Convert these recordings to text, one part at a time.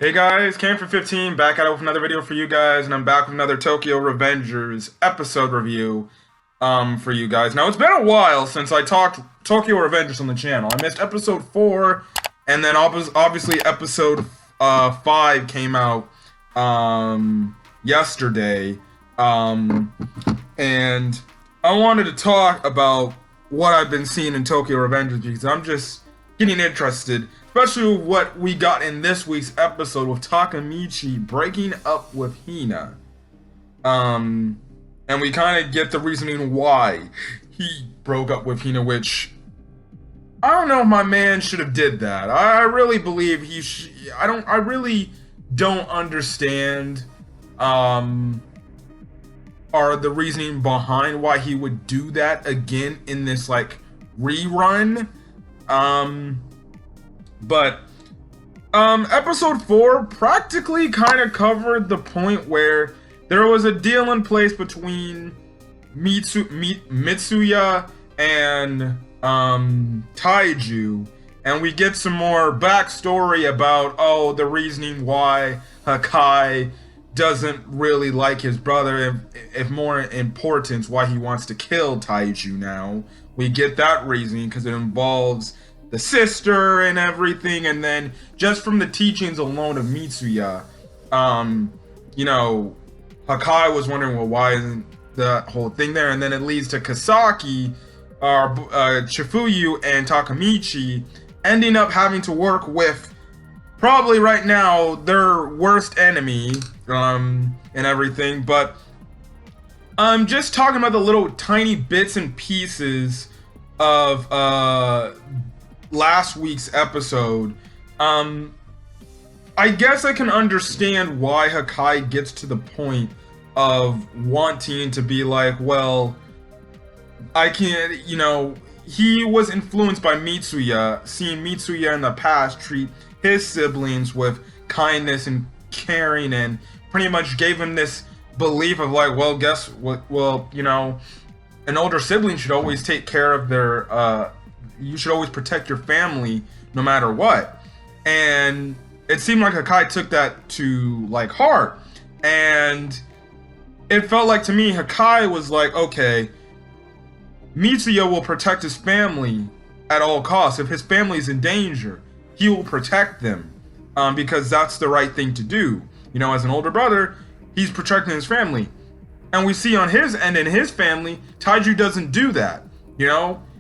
Hey guys, Cam for 15 back at it with another video for you guys, and I'm back with another Tokyo Revengers episode review for you guys. Now, it's been a while since I talked Tokyo Revengers on the channel. I missed episode 4, and then obviously episode 5 came out yesterday, and I wanted to talk about what I've been seeing in Tokyo Revengers because I'm just getting interested, especially what we got in this week's episode with Takemichi breaking up with Hina. And we kind of get the reasoning why he broke up with Hina, which I don't know if my man should have did that. I really believe I really don't understand or the reasoning behind why he would do that again in this like rerun. But episode 4 practically kind of covered the point where there was a deal in place between Mitsuya and Taiju, and we get some more backstory about the reasoning why Hakkai doesn't really like his brother, if more importance, why he wants to kill Taiju now. We get that reasoning because it involves the sister and everything, and then just from the teachings alone of Mitsuya, Hakkai was wondering, well, why isn't that whole thing there? And then it leads to Kisaki, Chifuyu, and Takemichi ending up having to work with probably right now their worst enemy, and everything. But I'm just talking about the little tiny bits and pieces of last week's episode. I guess I can understand why Hakkai gets to the point of wanting to be like, well, I can't, he was influenced by Mitsuya, seeing Mitsuya in the past treat his siblings with kindness and caring, and pretty much gave him this belief of like, well, guess what, well, an older sibling should always take care of their, you should always protect your family no matter what. And it seemed like Hakkai took that to like heart, and it felt like to me Hakkai was like, okay, Mitsuya will protect his family at all costs. If his family's in danger, he will protect them, because that's the right thing to do. As an older brother, he's protecting his family. And we see on his end, in his family, Taiju doesn't do that.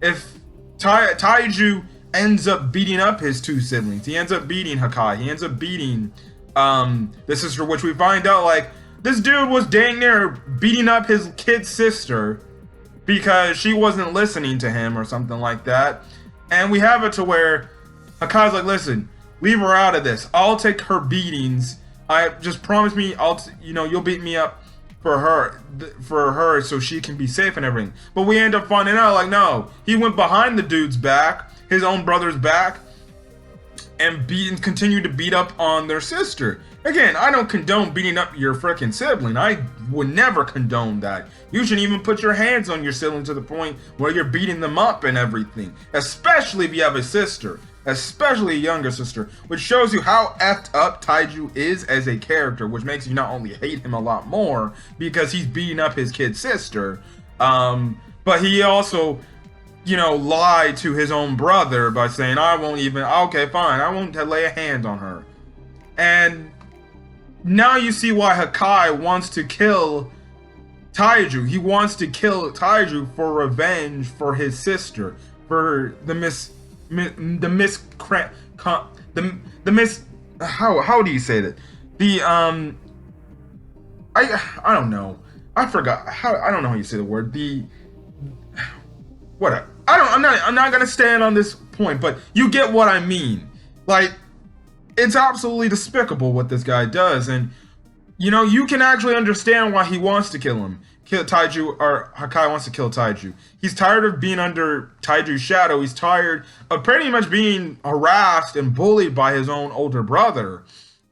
If Taiju ends up beating up his two siblings, he ends up beating Hakkai, he ends up beating the sister, which we find out like this dude was dang near beating up his kid's sister because she wasn't listening to him or something like that. And we have it to where Hakkai's like, listen, leave her out of this. I'll take her beatings. I just promise me, you'll beat me up for her so she can be safe and everything. But we end up finding out like, no, he went behind the dude's back, his own brother's back, and continued to beat up on their sister. Again, I don't condone beating up your freaking sibling. I would never condone that. You shouldn't even put your hands on your sibling to the point where you're beating them up and everything, especially if you have a sister, especially a younger sister, which shows you how effed up Taiju is as a character, which makes you not only hate him a lot more because he's beating up his kid sister, but he also, lied to his own brother by saying, okay, fine, I won't lay a hand on her. And now you see why Hakkai wants to kill Taiju. He wants to kill Taiju for revenge for his sister, for how do you say that? I don't know. I forgot I don't know how you say the word. I'm not gonna stand on this point, but you get what I mean. Like, it's absolutely despicable what this guy does, and you can actually understand why he wants to kill Taiju, or Hakkai wants to kill Taiju. He's tired of being under Taiju's shadow. He's tired of pretty much being harassed and bullied by his own older brother,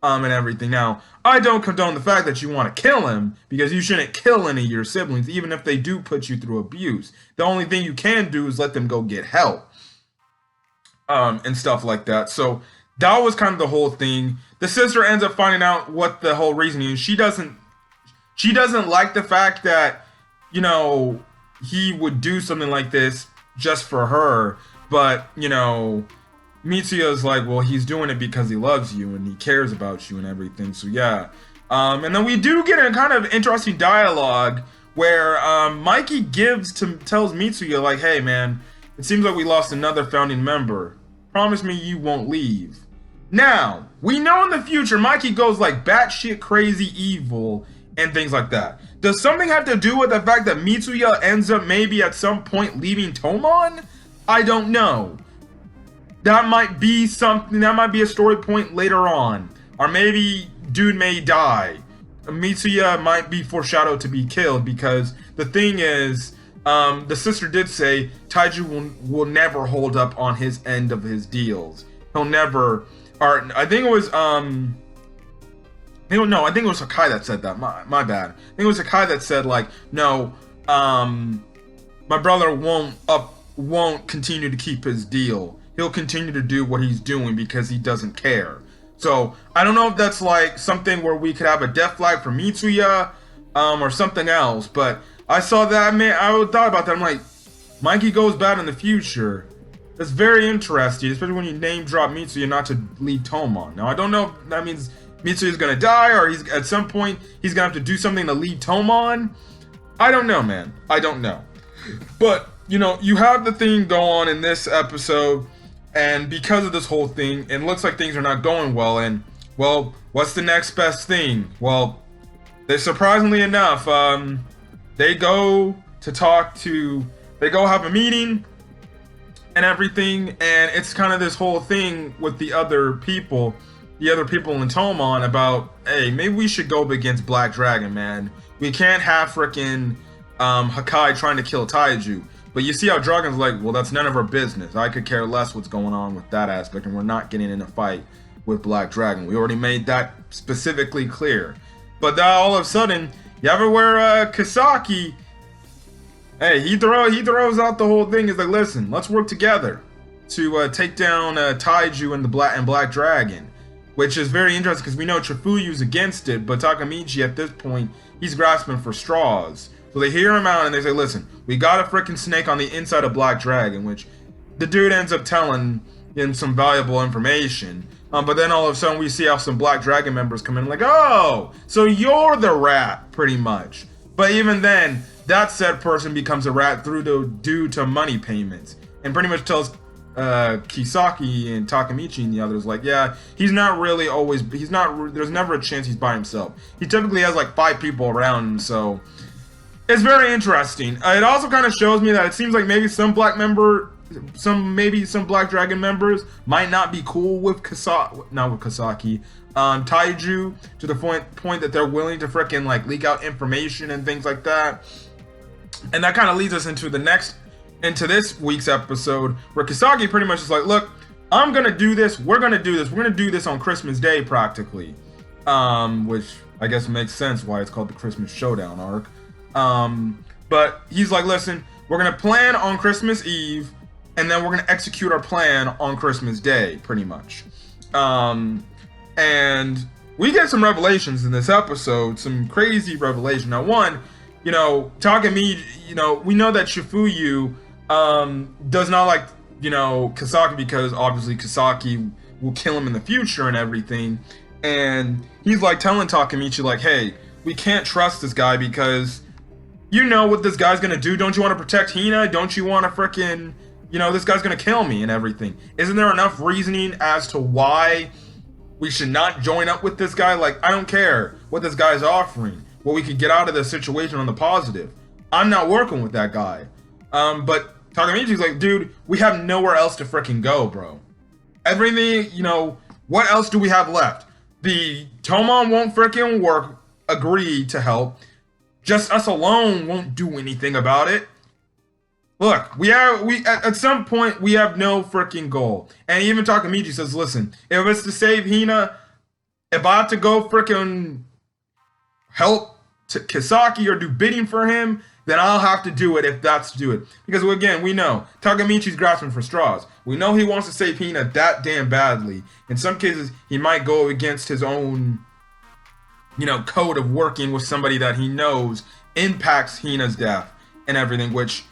and everything. Now, I don't condone the fact that you want to kill him, because you shouldn't kill any of your siblings, even if they do put you through abuse. The only thing you can do is let them go get help, and stuff like that. So that was kind of the whole thing. the sister ends up finding out what the whole reasoning is. She doesn't like the fact that, he would do something like this just for her, but, Mitsuya's like, well, he's doing it because he loves you and he cares about you and everything, so yeah. And then we do get a kind of interesting dialogue where Mikey tells Mitsuya, like, hey, man, it seems like we lost another founding member. Promise me you won't leave. Now, we know in the future Mikey goes like batshit crazy evil and things like that. Does something have to do with the fact that Mitsuya ends up maybe at some point leaving Tomon? I don't know. That might be something, that might be a story point later on. Or maybe dude may die. Mitsuya might be foreshadowed to be killed, because the thing is, the sister did say Taiju will never hold up on his end of his deals. He'll never, or I think it was I think it was Hakkai that said that. My bad. I think it was Hakkai that said, like, no, my brother won't continue to keep his deal. He'll continue to do what he's doing because he doesn't care. So I don't know if that's like something where we could have a death flag for Mitsuya, or something else. But I saw that, man. I thought about that. I'm like, Mikey goes bad in the future. That's very interesting, especially when you name drop Mitsuya not to leave Tomon. Now I don't know if that means Mitsuya's gonna die, or he's at some point he's gonna have to do something to leave Tomon. I don't know, man. I don't know. But you have the thing go on in this episode. And because of this whole thing, it looks like things are not going well. And, well, what's the next best thing? Well, surprisingly enough, they go have a meeting and everything. And it's kind of this whole thing with the other people in Tomon about, hey, maybe we should go up against Black Dragon, man. We can't have frickin' Hakkai trying to kill Taiju. But you see how Dragon's like, well, that's none of our business. I could care less what's going on with that aspect, and we're not getting in a fight with Black Dragon. We already made that specifically clear. But then all of a sudden, you ever wear Kisaki? Hey, he throws out the whole thing. He's like, listen, let's work together to take down Taiju and Black Dragon, which is very interesting because we know Chifuyu's against it, but Takemichi at this point, he's grasping for straws. So they hear him out and they say, listen, we got a freaking snake on the inside of Black Dragon, which the dude ends up telling him some valuable information. But then all of a sudden we see how some Black Dragon members come in like, oh, so you're the rat, pretty much. But even then, that said person becomes a rat due to money payments. And pretty much tells Kisaki and Takemichi and the others, like, yeah, there's never a chance he's by himself. He typically has like 5 people around him, so it's very interesting. It also kind of shows me that it seems like maybe some Black Dragon members might not be cool with Kisaki, Taiju, to the point that they're willing to frickin' like leak out information and things like that. And that kind of leads us into this week's episode, where Kisaki pretty much is like, look, I'm gonna do this. We're gonna do this on Christmas Day, practically, which I guess makes sense why it's called the Christmas Showdown arc. But he's like, listen, we're gonna plan on Christmas Eve, and then we're gonna execute our plan on Christmas Day, pretty much. And we get some revelations in this episode, some crazy revelation. Now, one, Takemichi, we know that Chifuyu does not like, Kisaki, because obviously Kisaki will kill him in the future and everything. And he's like telling Takemichi, like, hey, we can't trust this guy because you know what this guy's gonna do. Don't you want to protect Hina? Don't you want to frickin', this guy's gonna kill me and everything. Isn't there enough reasoning as to why we should not join up with this guy? Like, I don't care what this guy's offering, what we could get out of this situation on the positive. I'm not working with that guy. But Takemichi's like, dude, we have nowhere else to frickin' go, bro. Everything, what else do we have left? The Tomon won't frickin' agree to help. Just us alone won't do anything about it. Look, at some point we have no freaking goal. And even Takemichi says, listen, if it's to save Hina, if I have to go freaking help Kisaki or do bidding for him, then I'll have to do it if that's to do it. Because again, we know Takemichi's grasping for straws. We know he wants to save Hina that damn badly. In some cases, he might go against his own, code of working with somebody that he knows impacts Hina's death and everything, which,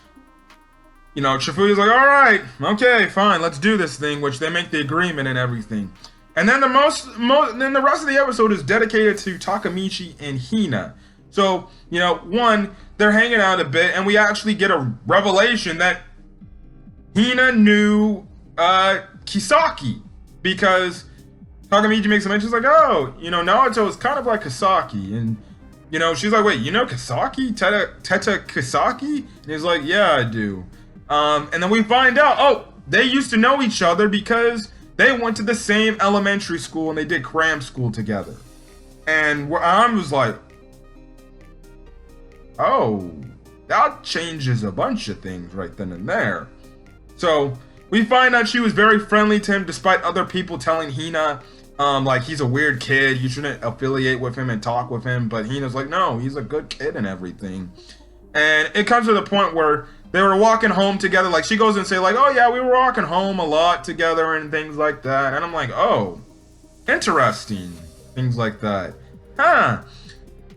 Chifuya's like, all right, okay, fine, let's do this thing, which they make the agreement and everything. And then then the rest of the episode is dedicated to Takemichi and Hina. So, one, they're hanging out a bit, and we actually get a revelation that Hina knew Kisaki, because Takemichi makes a mention, she's like, oh, Naruto is kind of like Kisaki, and, she's like, wait, Kisaki? Teta Kisaki? And he's like, yeah, I do. And then we find out, oh, they used to know each other because they went to the same elementary school and they did cram school together. And I was like, oh, that changes a bunch of things right then and there. So we find out she was very friendly to him despite other people telling Hina, like he's a weird kid, you shouldn't affiliate with him and talk with him. But Hina's like, no, he's a good kid and everything. And it comes to the point where they were walking home together. Like, she goes and say, like, oh, yeah, we were walking home a lot together and things like that. And I'm like, oh, interesting. Things like that. Huh.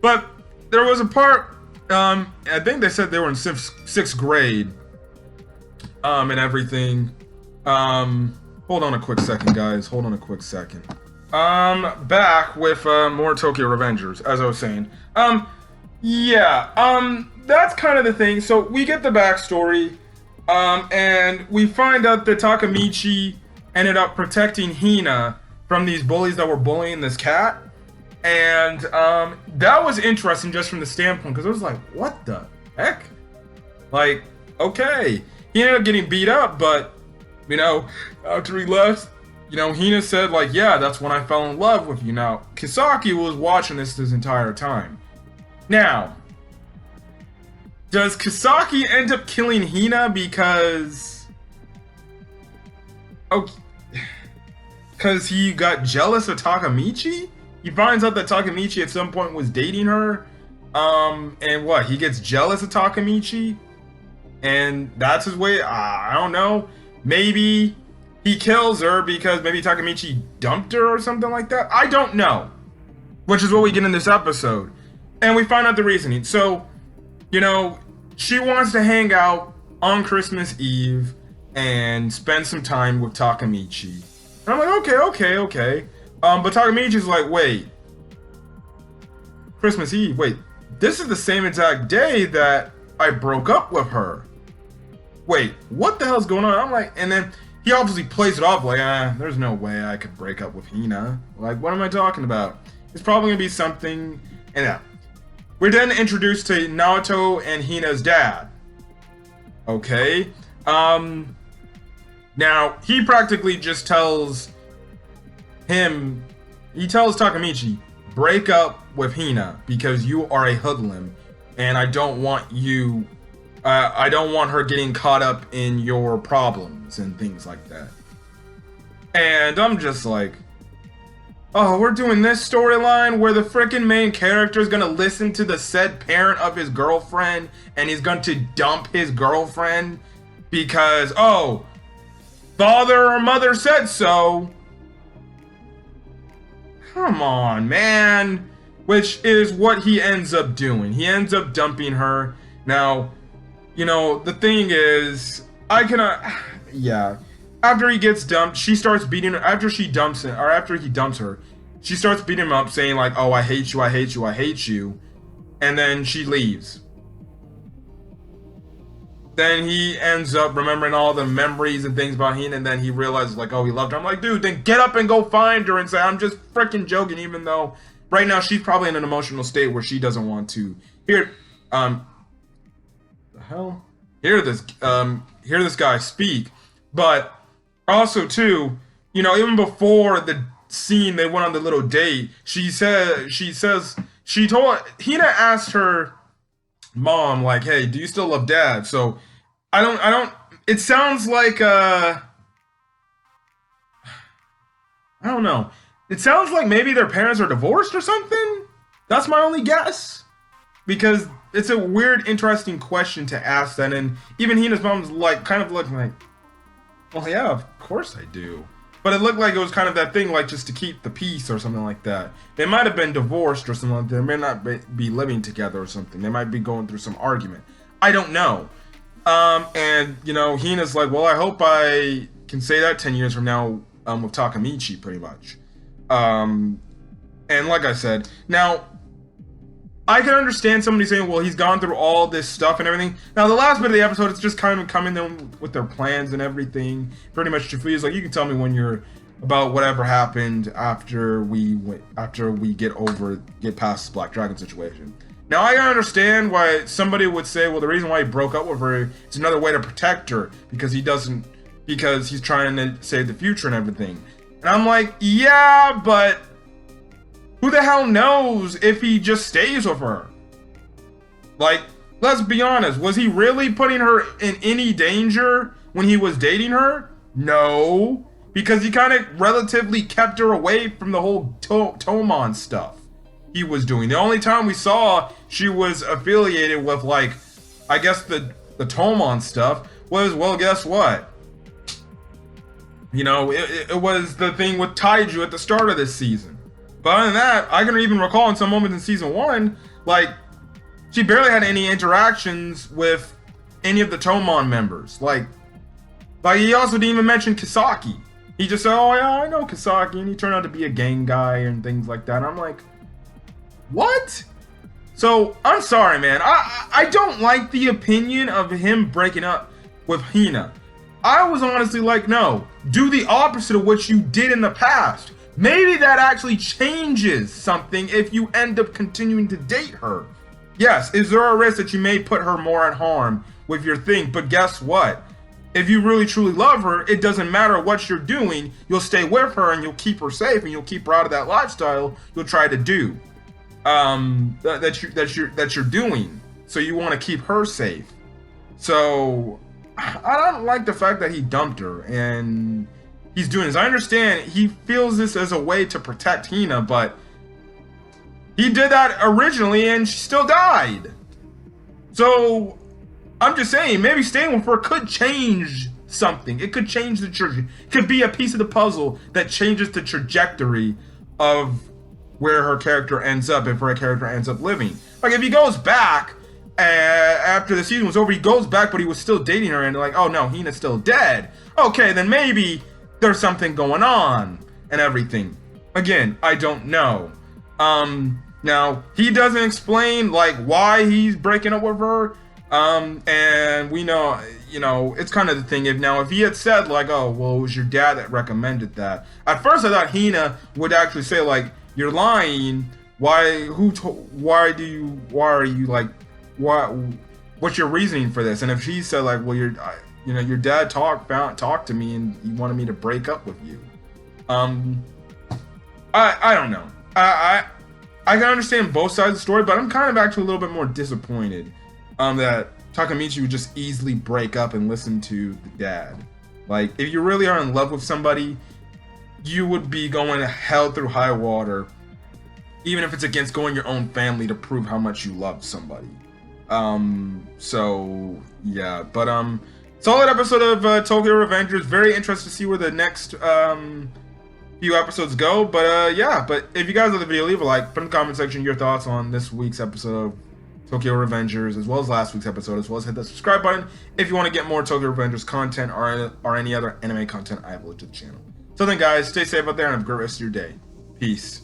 But there was a part, I think they said they were in sixth grade, and everything. Hold on a quick second, guys. Hold on a quick second. Back with, more Tokyo Revengers, as I was saying. That's kind of the thing. So we get the backstory, and we find out that Takemichi ended up protecting Hina from these bullies that were bullying this cat. And that was interesting just from the standpoint, because it was like, what the heck? Like, okay. He ended up getting beat up, but, after he left, Hina said, like, yeah, that's when I fell in love with you. Now, Kisaki was watching this entire time. Now, does Kisaki end up killing Hina because he got jealous of Takemichi? He finds out that Takemichi at some point was dating her, and what, he gets jealous of Takemichi, and that's his way. I don't know. Maybe he kills her because maybe Takemichi dumped her or something like that. I don't know. Which is what we get in this episode. And we find out the reasoning. So, she wants to hang out on Christmas Eve and spend some time with Takemichi. And I'm like, okay. But Takemichi's like, wait. Christmas Eve? Wait, this is the same exact day that I broke up with her. Wait, what the hell's going on? I'm like, and then he obviously plays it off like, there's no way I could break up with Hina. Like, what am I talking about? It's probably gonna be something, and yeah. We're then introduced to Naoto and Hina's dad. Okay. Now, he practically just tells Takemichi, break up with Hina because you are a hoodlum and I don't want her getting caught up in your problems and things like that. And I'm just like, oh, we're doing this storyline where the freaking main character is gonna listen to the said parent of his girlfriend and he's going to dump his girlfriend because, oh, father or mother said so. Come on, man. Which is what he ends up doing. He ends up dumping her. Now, the thing is, after he gets dumped, she starts beating her. After he dumps her, she starts beating him up, saying like, oh, I hate you, I hate you, I hate you. And then she leaves. Then he ends up remembering all the memories and things about Hina, and then he realizes like, oh, he loved her. I'm like, dude, then get up and go find her and say, I'm just freaking joking, even though right now she's probably in an emotional state where she doesn't want to hear this guy speak. But also too, even before the scene they went on the little date, Hina asked her mom like, hey, do you still love dad? So I don't it sounds like I don't know. It sounds like maybe their parents are divorced or something. That's my only guess. because it's a weird, interesting question to ask that, and even Hina's mom's like, kind of looking like, well, yeah, of course I do. But it looked like it was kind of that thing, like just to keep the peace or something like that. They might have been divorced or something like that. They may not be living together or something. They might be going through some argument. I don't know. And, you know, Hina's like, well, I hope I can say that 10 years from now with Takemichi, pretty much. And like I said, now, I can understand somebody saying, well, he's gone through all this stuff and everything. Now, the last bit of the episode, it's just kind of coming in with their plans and everything. Pretty much, Chifuya's like, you can tell me when you're about whatever happened after we get past the Black Dragon situation. Now, I can understand why somebody would say, well, the reason why he broke up with her is another way to protect her because he's trying to save the future and everything. And I'm like, yeah, but who the hell knows if he just stays with her? Like, let's be honest. Was he really putting her in any danger when he was dating her? No. Because he kind of relatively kept her away from the whole Tomon stuff he was doing. The only time we saw she was affiliated with, like, I guess the Tomon stuff was, well, guess what? You know, it was the thing with Taiju at the start of this season. But other than that, I can even recall in some moments in season 1, like, she barely had any interactions with any of the Tomon members. Like he also didn't even mention Kisaki. He just said, oh yeah, I know Kisaki, and he turned out to be a gang guy and things like that. And I'm like, what? So, I'm sorry, man. I don't like the opinion of him breaking up with Hina. I was honestly like, no, do the opposite of what you did in the past. Maybe that actually changes something if you end up continuing to date her. Yes, is there a risk that you may put her more at harm with your thing? But guess what? If you really truly love her, it doesn't matter what you're doing. You'll stay with her and you'll keep her safe and you'll keep her out of that lifestyle you'll try to do. That you're doing. So you want to keep her safe. So I don't like the fact that he dumped her and he's doing this. I understand he feels this as a way to protect Hina, but he did that originally and she still died. So I'm just saying, maybe staying with her could change something. It could change the trajectory. It could be a piece of the puzzle that changes the trajectory of where her character ends up, if her character ends up living. Like, if he goes back after the season was over, he goes back, but he was still dating her, and like, oh no, Hina's still dead. Okay, then maybe there's something going on and everything. Again, I don't know. Now, he doesn't explain, like, why he's breaking up with her. And we know, you know, it's kind of the thing. If he had said, like, oh, well, it was your dad that recommended that. At first, I thought Hina would actually say, like, you're lying. Why are you, like, what's your reasoning for this? And if she said, like, well, your dad talked to me and he wanted me to break up with you. I don't know. I can understand both sides of the story, but I'm kind of actually a little bit more disappointed that Takemichi would just easily break up and listen to the dad. Like, if you really are in love with somebody, you would be going hell through high water, even if it's against going your own family to prove how much you love somebody. So yeah, but solid episode of Tokyo Revengers. Very interested to see where the next few episodes go. But yeah, but if you guys love the video, leave a like, put in the comment section your thoughts on this week's episode of Tokyo Revengers, as well as last week's episode, as well as hit that subscribe button if you want to get more Tokyo Revengers content or any other anime content I upload to the channel. So then, guys, stay safe out there and have a great rest of your day. Peace.